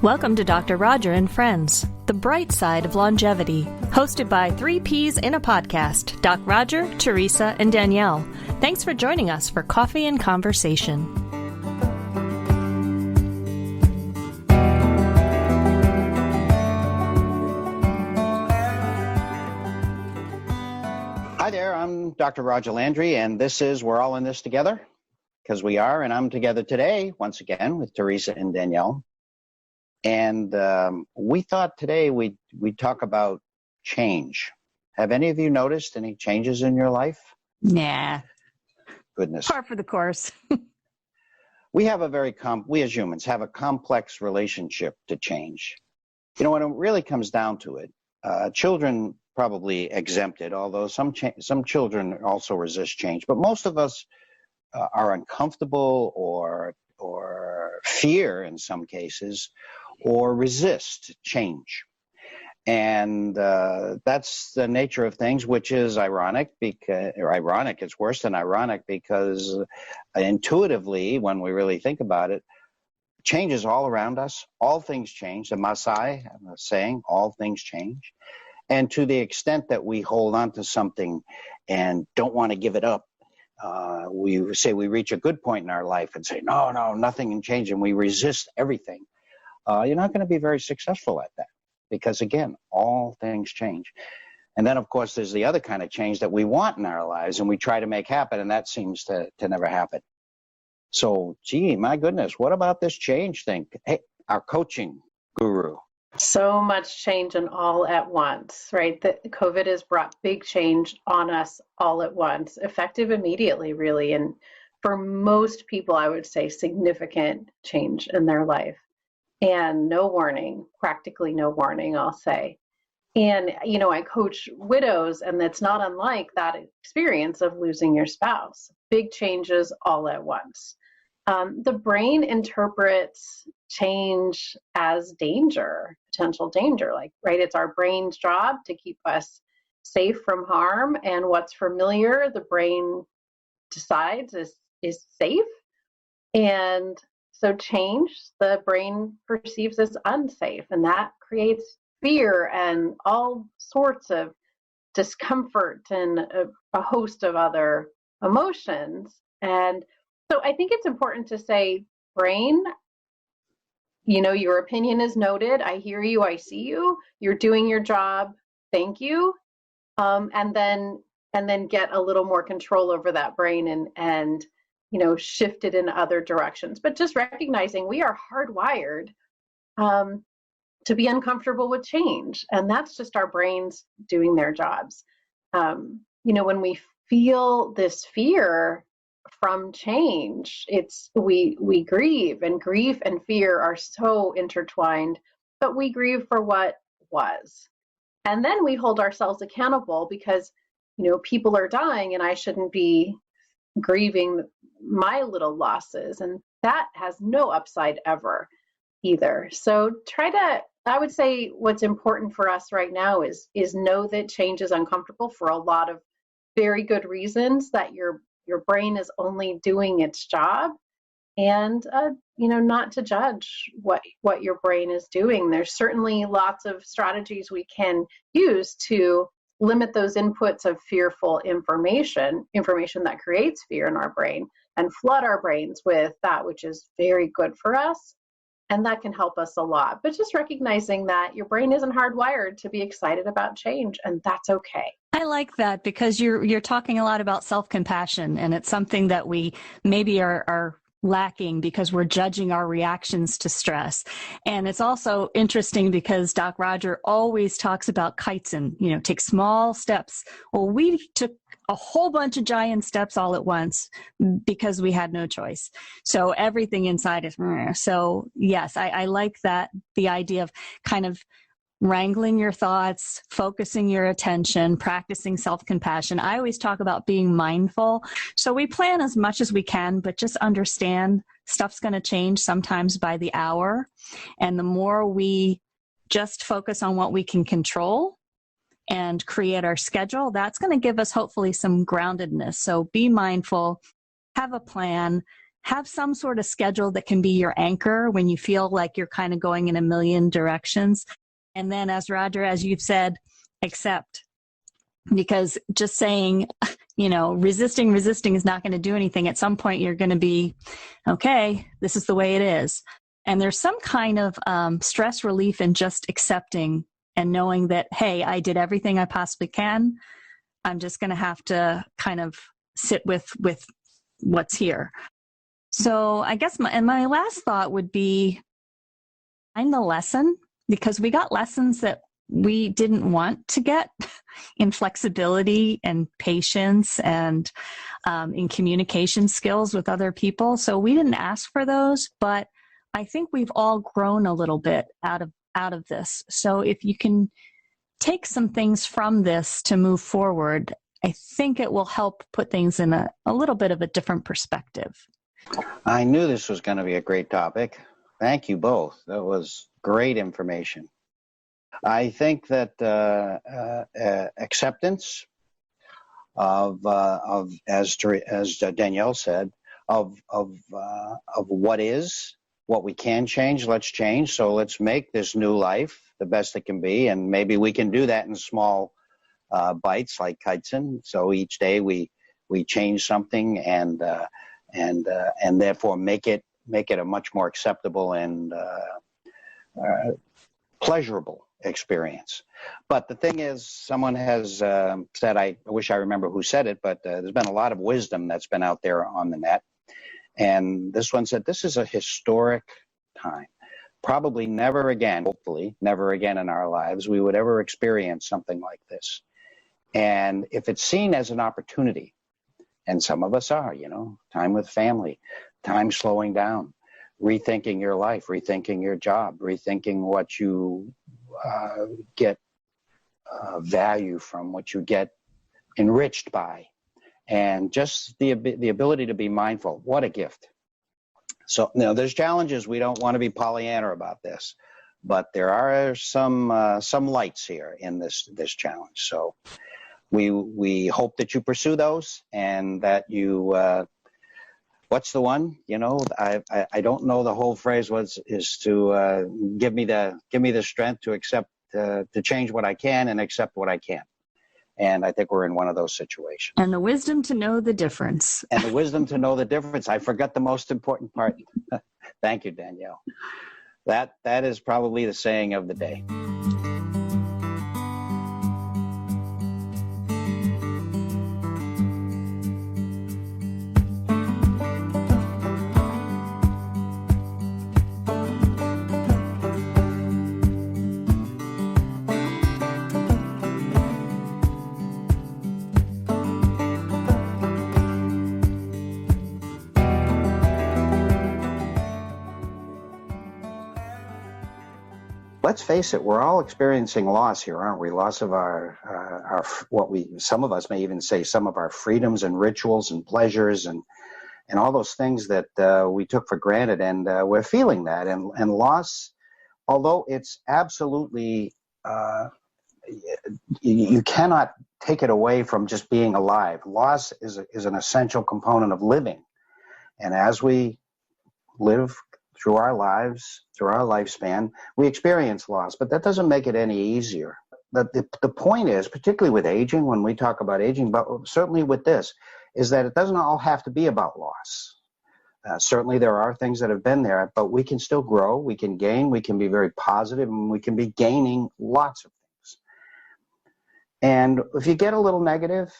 Welcome to Dr. Roger and Friends, the bright side of longevity, hosted by 3 Ps in a podcast, Doc Roger, Teresa, and Danielle. Thanks for joining us for Coffee and Conversation. Hi there, I'm Dr. Roger Landry, and this is We're All in This Together, because we are, and I'm together today, once again, with Teresa and Danielle. And we thought today we'd talk about change. Have any of you noticed any changes in your life? Nah. Goodness. Par for the course. We have we as humans have a complex relationship to change. You know, when it really comes down to it, children probably exempted, although some children also resist change. But most of us are uncomfortable or fear in some cases, or resist change. And that's the nature of things, which is ironic, it's worse than ironic, because intuitively, when we really think about it, change is all around us. All things change. The Maasai saying, all things change. And to the extent that we hold on to something and don't want to give it up, we say we reach a good point in our life and say, no, nothing can change, and we resist everything. You're not going to be very successful at that, because, again, all things change. And then, of course, there's the other kind of change that we want in our lives and we try to make happen, and that seems to never happen. So, gee, my goodness, what about this change thing? Hey, our coaching guru. So much change and all at once, right? That COVID has brought big change on us all at once, effective immediately, really. And for most people, I would say significant change in their life. And no warning, practically no warning, I'll say. And, you know, I coach widows, and it's not unlike that experience of losing your spouse. Big changes all at once. The brain interprets change as danger, potential danger, right? It's our brain's job to keep us safe from harm, and what's familiar, the brain decides is safe. And so change, the brain perceives as unsafe, and that creates fear and all sorts of discomfort and a host of other emotions. And so I think it's important to say, brain, you know, your opinion is noted. I hear you. I see you. You're doing your job. Thank you. And then get a little more control over that brain and you know, shift it in other directions. But just recognizing we are hardwired to be uncomfortable with change. And that's just our brains doing their jobs. You know, when we feel this fear from change, we grieve, and grief and fear are so intertwined, but we grieve for what was. And then we hold ourselves accountable because, you know, people are dying and I shouldn't be grieving my little losses, and that has no upside ever either. So I would say what's important for us right now is know that change is uncomfortable for a lot of very good reasons, that your brain is only doing its job, and you know, not to judge what your brain is doing. There's certainly lots of strategies we can use to limit those inputs of fearful information that creates fear in our brain, and flood our brains with that which is very good for us. And that can help us a lot. But just recognizing that your brain isn't hardwired to be excited about change, and that's okay. I like that, because you're talking a lot about self-compassion, and it's something that we maybe are lacking because we're judging our reactions to stress. And it's also interesting because Doc Roger always talks about kaizen, you know, take small steps. Well, we took a whole bunch of giant steps all at once because we had no choice. So everything inside is, so yes, I like that, the idea of kind of wrangling your thoughts, focusing your attention, practicing self-compassion. I always talk about being mindful. So we plan as much as we can, but just understand stuff's going to change sometimes by the hour. And the more we just focus on what we can control and create our schedule, that's going to give us hopefully some groundedness. So be mindful, have a plan, have some sort of schedule that can be your anchor when you feel like you're kind of going in a million directions. And then, as Roger, as you've said, accept. Because just saying, resisting is not going to do anything. At some point, you're going to be, okay, this is the way it is. And there's some kind of stress relief in just accepting and knowing that, hey, I did everything I possibly can. I'm just going to have to kind of sit with what's here. So I guess my last thought would be find the lesson, because we got lessons that we didn't want to get in flexibility and patience and in communication skills with other people. So we didn't ask for those, but I think we've all grown a little bit out of this. So if you can take some things from this to move forward, I think it will help put things in a little bit of a different perspective. I knew this was going to be a great topic. Thank you both. That was great information. I think that acceptance of as Danielle said, of what is, what we can change, let's change. So let's make this new life the best it can be, and maybe we can do that in small bites, like Kaizen. So each day we change something, and therefore make it a much more acceptable and pleasurable experience. But the thing is, someone has said, I wish I remember who said it, but there's been a lot of wisdom that's been out there on the net. And this one said, this is a historic time. Probably never again, hopefully never again in our lives, we would ever experience something like this. And if it's seen as an opportunity, and some of us are, time with family, time slowing down, rethinking your life, rethinking your job, rethinking what you get value from, what you get enriched by, and just the ability to be mindful. What a gift. So there's challenges. We don't want to be Pollyanna about this, but there are some lights here in this challenge. So we hope that you pursue those, and that you what's the one? I don't know the whole phrase. Is to give me the strength to accept, to change what I can and accept what I can't. And I think we're in one of those situations. And the wisdom to know the difference. And the wisdom to know the difference. I forgot the most important part. Thank you, Danielle. That is probably the saying of the day. Let's face it, we're all experiencing loss here, aren't we? Loss of some of us may even say some of our freedoms and rituals and pleasures and all those things that we took for granted, and we're feeling that. And loss, although it's absolutely, you cannot take it away from just being alive. Loss is an essential component of living. And as we live through our lives, through our lifespan, we experience loss, but that doesn't make it any easier. The point is, particularly with aging, when we talk about aging, but certainly with this, is that it doesn't all have to be about loss. Certainly there are things that have been there, but we can still grow, we can gain, we can be very positive, and we can be gaining lots of things. And if you get a little negative,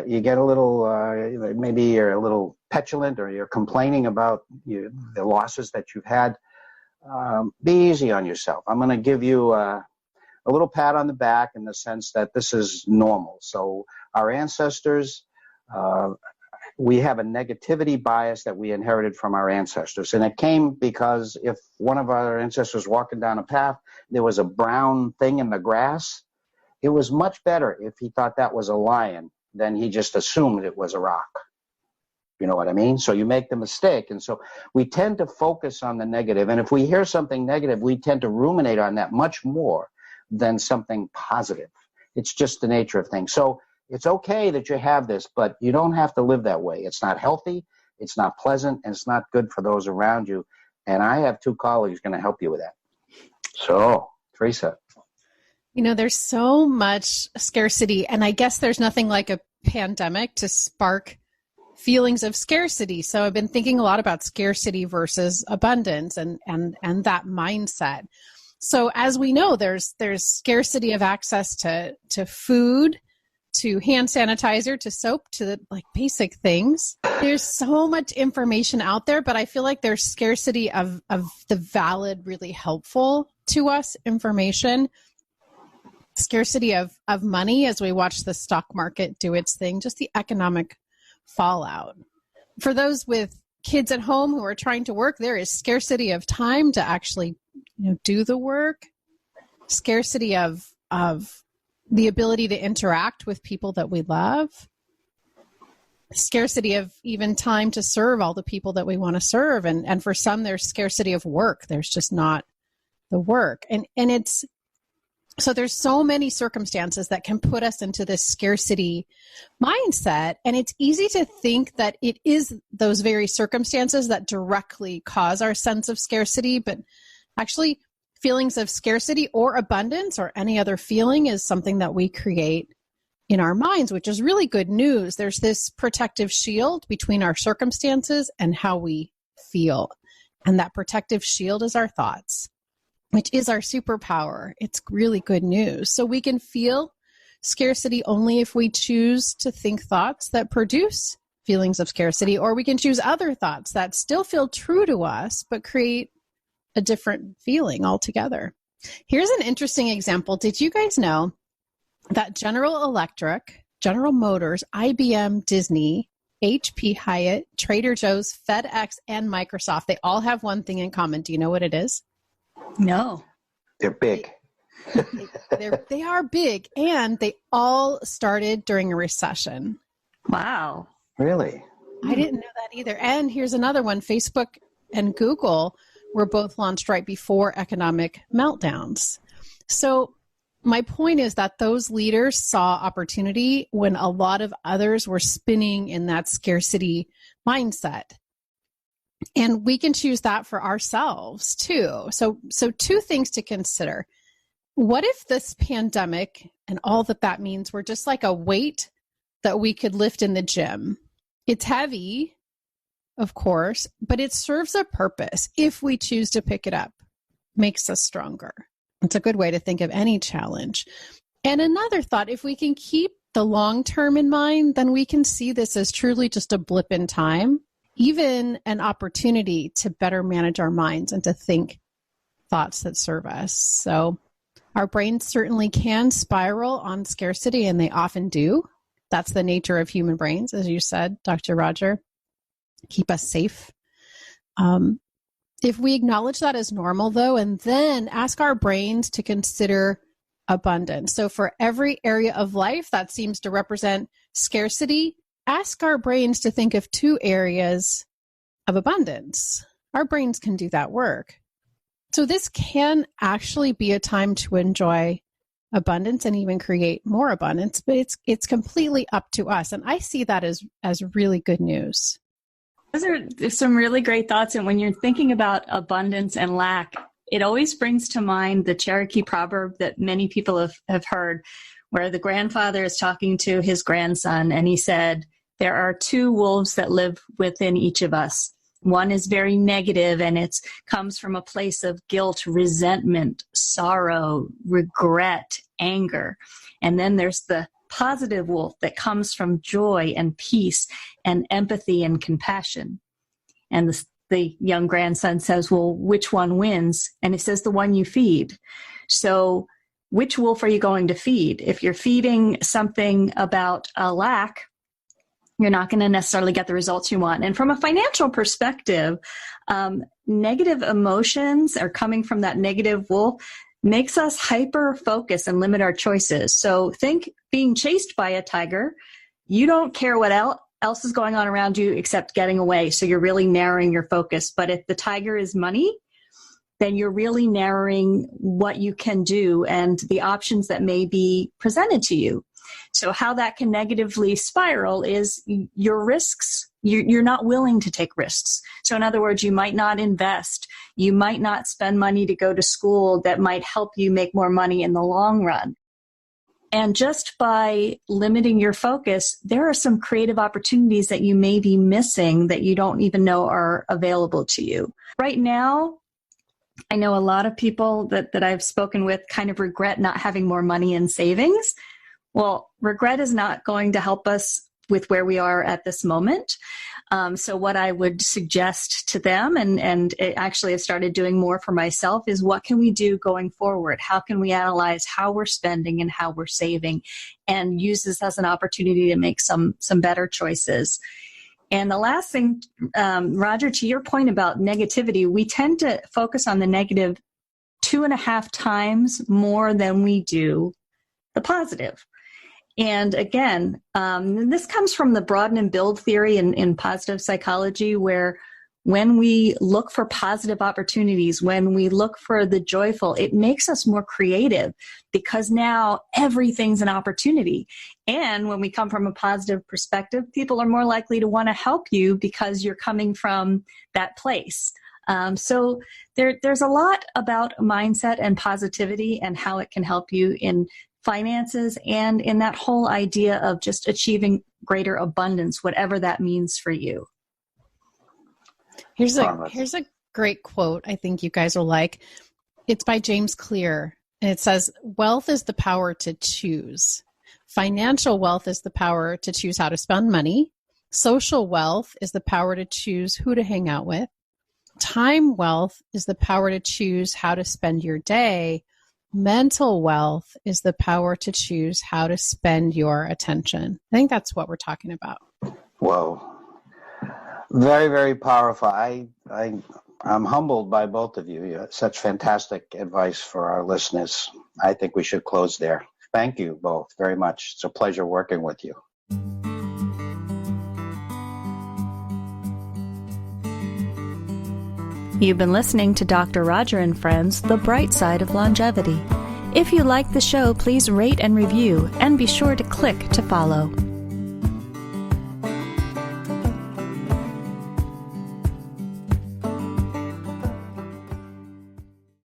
you get a little, maybe you're a little petulant, or you're complaining about the losses that you've had, be easy on yourself. I'm going to give you a little pat on the back in the sense that this is normal. So our ancestors, we have a negativity bias that we inherited from our ancestors. And it came because if one of our ancestors was walking down a path, there was a brown thing in the grass, it was much better if he thought that was a lion than he just assumed it was a rock. You know what I mean? So you make the mistake. And so we tend to focus on the negative. And if we hear something negative, we tend to ruminate on that much more than something positive. It's just the nature of things. So it's okay that you have this, but you don't have to live that way. It's not healthy. it's not pleasant, and it's not good for those around you. And I have 2 colleagues going to help you with that. So, Teresa. There's so much scarcity, and I guess there's nothing like a pandemic to spark feelings of scarcity. So I've been thinking a lot about scarcity versus abundance and that mindset. So as we know, there's scarcity of access to food, to hand sanitizer, to soap, to like basic things. There's so much information out there, but I feel like there's scarcity of the valid, really helpful to us information. Scarcity of money as we watch the stock market do its thing, just the economic fallout. For those with kids at home who are trying to work, there is scarcity of time to actually do the work, scarcity of the ability to interact with people that we love, scarcity of even time to serve all the people that we want to serve. And for some, there's scarcity of work. There's just not the work. And it's, so there's so many circumstances that can put us into this scarcity mindset. And it's easy to think that it is those very circumstances that directly cause our sense of scarcity. But actually, feelings of scarcity or abundance or any other feeling is something that we create in our minds, which is really good news. There's this protective shield between our circumstances and how we feel. And that protective shield is our thoughts, which is our superpower. It's really good news. So we can feel scarcity only if we choose to think thoughts that produce feelings of scarcity, or we can choose other thoughts that still feel true to us, but create a different feeling altogether. Here's an interesting example. Did you guys know that General Electric, General Motors, IBM, Disney, HP, Hyatt, Trader Joe's, FedEx, and Microsoft, they all have one thing in common. Do you know what it is? No. They're big. They are big, and they all started during a recession. Wow. Really? I didn't know that either. And here's another one. Facebook and Google were both launched right before economic meltdowns. So my point is that those leaders saw opportunity when a lot of others were spinning in that scarcity mindset. And we can choose that for ourselves too. So 2 things to consider. What if this pandemic and all that means were just like a weight that we could lift in the gym? It's heavy, of course, but it serves a purpose if we choose to pick it up. Makes us stronger. It's a good way to think of any challenge. And another thought, if we can keep the long term in mind, then we can see this as truly just a blip in time, even an opportunity to better manage our minds and to think thoughts that serve us. So our brains certainly can spiral on scarcity, and they often do. That's the nature of human brains, as you said, Dr. Roger. Keep us safe. If we acknowledge that as normal, though, and then ask our brains to consider abundance. So for every area of life that seems to represent scarcity, ask our brains to think of 2 areas of abundance. Our brains can do that work. So this can actually be a time to enjoy abundance and even create more abundance, but it's completely up to us. And I see that as really good news. Those are some really great thoughts. And when you're thinking about abundance and lack, it always brings to mind the Cherokee proverb that many people have heard, where the grandfather is talking to his grandson, and he said, there are 2 wolves that live within each of us. One is very negative, and it comes from a place of guilt, resentment, sorrow, regret, anger. And then there's the positive wolf that comes from joy and peace and empathy and compassion. And the young grandson says, well, which one wins? And he says, the one you feed. So which wolf are you going to feed? If you're feeding something about a lack, you're not going to necessarily get the results you want. And from a financial perspective, negative emotions are coming from that negative wolf makes us hyper-focus and limit our choices. So think being chased by a tiger, you don't care what else is going on around you except getting away. So you're really narrowing your focus. But if the tiger is money, then you're really narrowing what you can do and the options that may be presented to you. So how that can negatively spiral is your risks. You're not willing to take risks. So in other words, you might not invest. You might not spend money to go to school that might help you make more money in the long run. And just by limiting your focus, there are some creative opportunities that you may be missing that you don't even know are available to you. Right now, I know a lot of people that I've spoken with kind of regret not having more money in savings. Well, regret is not going to help us with where we are at this moment. So what I would suggest to them, and it actually I've started doing more for myself, is what can we do going forward? How can we analyze how we're spending and how we're saving and use this as an opportunity to make some better choices? And the last thing, Roger, to your point about negativity, we tend to focus on the negative 2.5 times more than we do the positive. And again, this comes from the broaden and build theory in positive psychology, where when we look for positive opportunities, when we look for the joyful, it makes us more creative because now everything's an opportunity. And when we come from a positive perspective, people are more likely to want to help you because you're coming from that place. So there's a lot about mindset and positivity and how it can help you in finances and in that whole idea of just achieving greater abundance, whatever that means for you. Here's a great quote I think you guys will like. It's by James Clear, and it says, "Wealth is the power to choose. Financial wealth is the power to choose how to spend money. Social wealth is the power to choose who to hang out with. Time wealth is the power to choose how to spend your day. Mental wealth is the power to choose how to spend your attention." I think that's what we're talking about. Whoa. Very, very powerful. I'm humbled by both of you. You have such fantastic advice for our listeners. I think we should close there. Thank you both very much. It's a pleasure working with you. You've been listening to Dr. Roger and Friends, The Bright Side of Longevity. If you like the show, please rate and review, and be sure to click to follow.